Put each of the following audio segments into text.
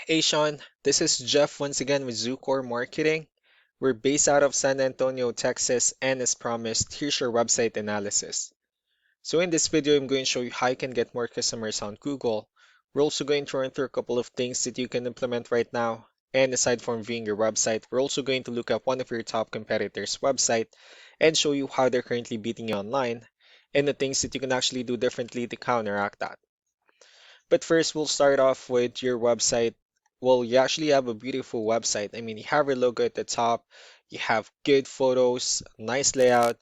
Hey Sean, this is Jeff once again with Zucore Marketing. We're based out of San Antonio, Texas, and as promised, here's your website analysis. So in this video, I'm going to show you how you can get more customers on Google. We're also going to run through a couple of things that you can implement right now. And aside from viewing your website, we're also going to look at one of your top competitors' website and show you how they're currently beating you online and the things that you can actually do differently to counteract that. But first, we'll start off with your website. Well, you actually have a beautiful website. I mean, you have your logo at the top, you have good photos, nice layout,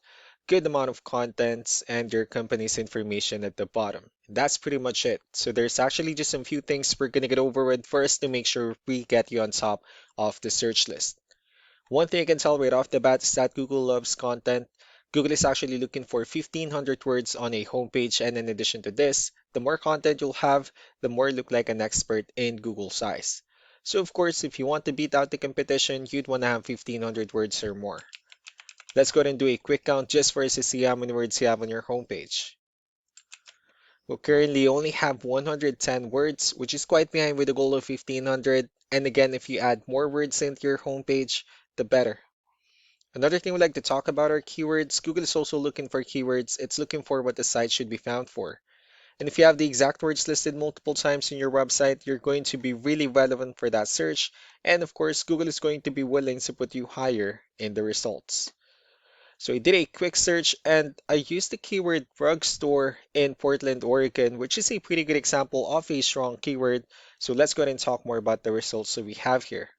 good amount of contents, and your company's information at the bottom. That's pretty much it. So there's actually just a few things we're gonna get over with first to make sure we get you on top of the search list. One thing I can tell right off the bat is that Google loves content. Google is actually looking for 1,500 words on a homepage, and in addition to this, the more content you'll have, the more you look like an expert in Google's eyes. So, of course, if you want to beat out the competition, you'd want to have 1,500 words or more. Let's go ahead and do a quick count just for us to see how many words you have on your homepage. We currently only have 110 words, which is quite behind with the goal of 1,500. And again, if you add more words into your homepage, the better. Another thing we like to talk about are keywords. Google is also looking for keywords. It's looking for what the site should be found for. And if you have the exact words listed multiple times in your website, you're going to be really relevant for that search. And of course, Google is going to be willing to put you higher in the results. So I did a quick search and I used the keyword drugstore in Portland, Oregon, which is a pretty good example of a strong keyword. So let's go ahead and talk more about the results that we have here.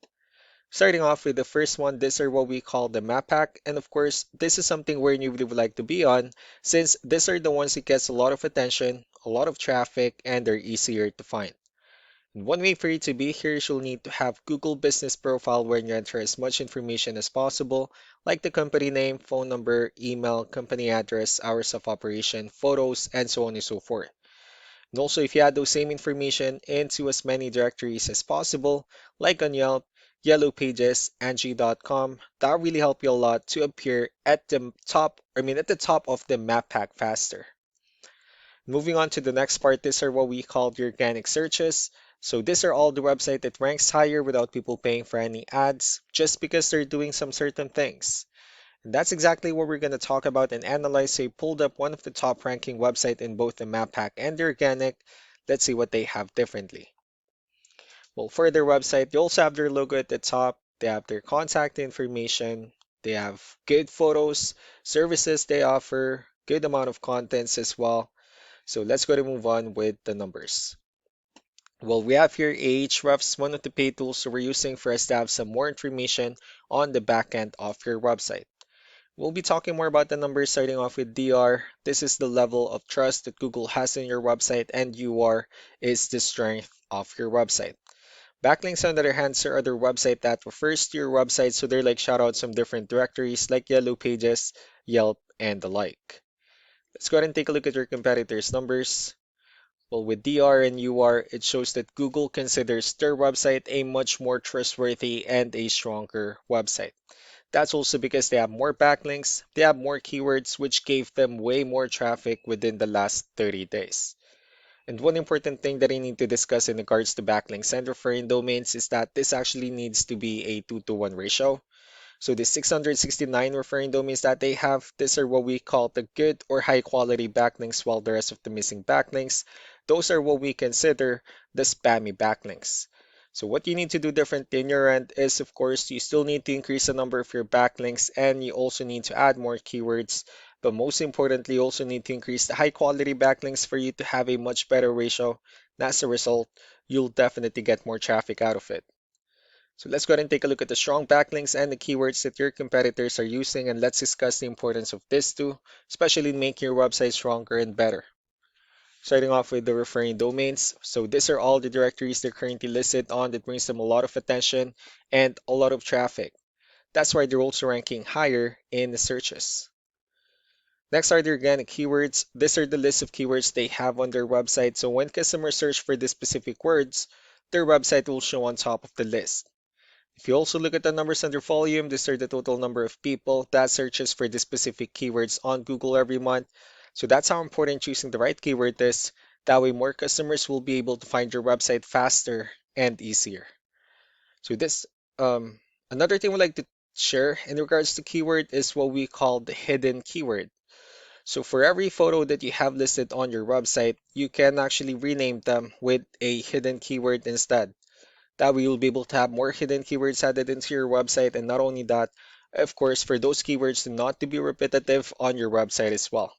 Starting off with the first one, these are what we call the map pack. And of course, this is something where you really would like to be on, since these are the ones that gets a lot of attention, a lot of traffic, and they're easier to find. And one way for you to be here is you'll need to have Google Business Profile where you enter as much information as possible, like the company name, phone number, email, company address, hours of operation, photos, and so on and so forth. And also, if you add those same information into as many directories as possible, like on Yelp, Yellow Pages, Angie.com, that really help you a lot to appear at the top, at the top of the map pack faster. Moving on to the next part, these are what we call the organic searches. So these are all the website that ranks higher without people paying for any ads, just because they're doing some certain things. And that's exactly what we're going to talk about and analyze. So I pulled up one of the top ranking website in both the map pack and the organic. Let's see what they have differently. Well, for their website, they also have their logo at the top. They have their contact information. They have good photos, services they offer, good amount of contents as well. So let's go to move on with the numbers. Well, we have here Ahrefs, one of the paid tools we're using for us to have some more information on the back end of your website. We'll be talking more about the numbers starting off with DR. This is the level of trust that Google has in your website, and UR is the strength of your website. Backlinks, on the other hand, are other website that refers to your website, so they're like shoutouts from different directories like Yellow Pages, Yelp, and the like. Let's go ahead and take a look at your competitors' numbers. Well, with DR and UR, it shows that Google considers their website a much more trustworthy and a stronger website. That's also because they have more backlinks, they have more keywords, which gave them way more traffic within the last 30 days. And one important thing that I need to discuss in regards to backlinks and referring domains is that this actually needs to be a 2-to-1 ratio. So the 669 referring domains that they have, these are what we call the good or high quality backlinks, while the rest of the missing backlinks, those are what we consider the spammy backlinks. So what you need to do different in your end is, of course, you still need to increase the number of your backlinks and you also need to add more keywords. But most importantly, you also need to increase the high quality backlinks for you to have a much better ratio. And as a result, you'll definitely get more traffic out of it. So let's go ahead and take a look at the strong backlinks and the keywords that your competitors are using, and let's discuss the importance of this too, especially in making your website stronger and better. Starting off with the referring domains. So these are all the directories they're currently listed on that brings them a lot of attention and a lot of traffic. That's why they're also ranking higher in the searches. Next are the organic keywords. These are the list of keywords they have on their website. So when customers search for these specific words, their website will show on top of the list. If you also look at the numbers under volume, these are the total number of people that searches for the specific keywords on Google every month. So that's how important choosing the right keyword is. That way more customers will be able to find your website faster and easier. So this another thing we'd like to share in regards to keyword is what we call the hidden keyword. So for every photo that you have listed on your website, you can actually rename them with a hidden keyword instead. That way you'll be able to have more hidden keywords added into your website, and not only that, of course, for those keywords to not to be repetitive on your website as well.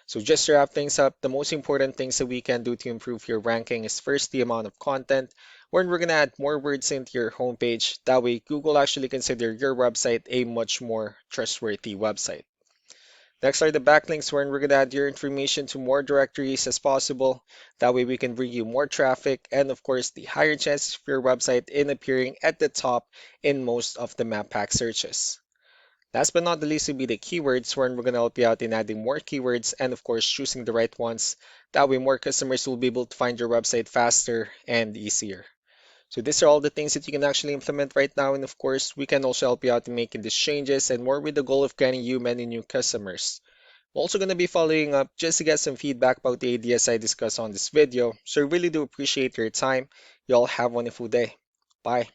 So just to wrap things up, the most important things that we can do to improve your ranking is first the amount of content, where we're gonna add more words into your homepage. That way Google actually consider your website a much more trustworthy website. Next are the backlinks, wherein we're going to add your information to more directories as possible. That way we can bring you more traffic and of course the higher chances for your website in appearing at the top in most of the map pack searches. Last but not the least will be the keywords, wherein we're going to help you out in adding more keywords and of course choosing the right ones. That way more customers will be able to find your website faster and easier. So these are all the things that you can actually implement right now, and of course we can also help you out in making these changes and more with the goal of getting you many new customers. I'm also going to be following up just to get some feedback about the ideas I discussed on this video, so I really do appreciate your time. Y'all have a wonderful day. Bye.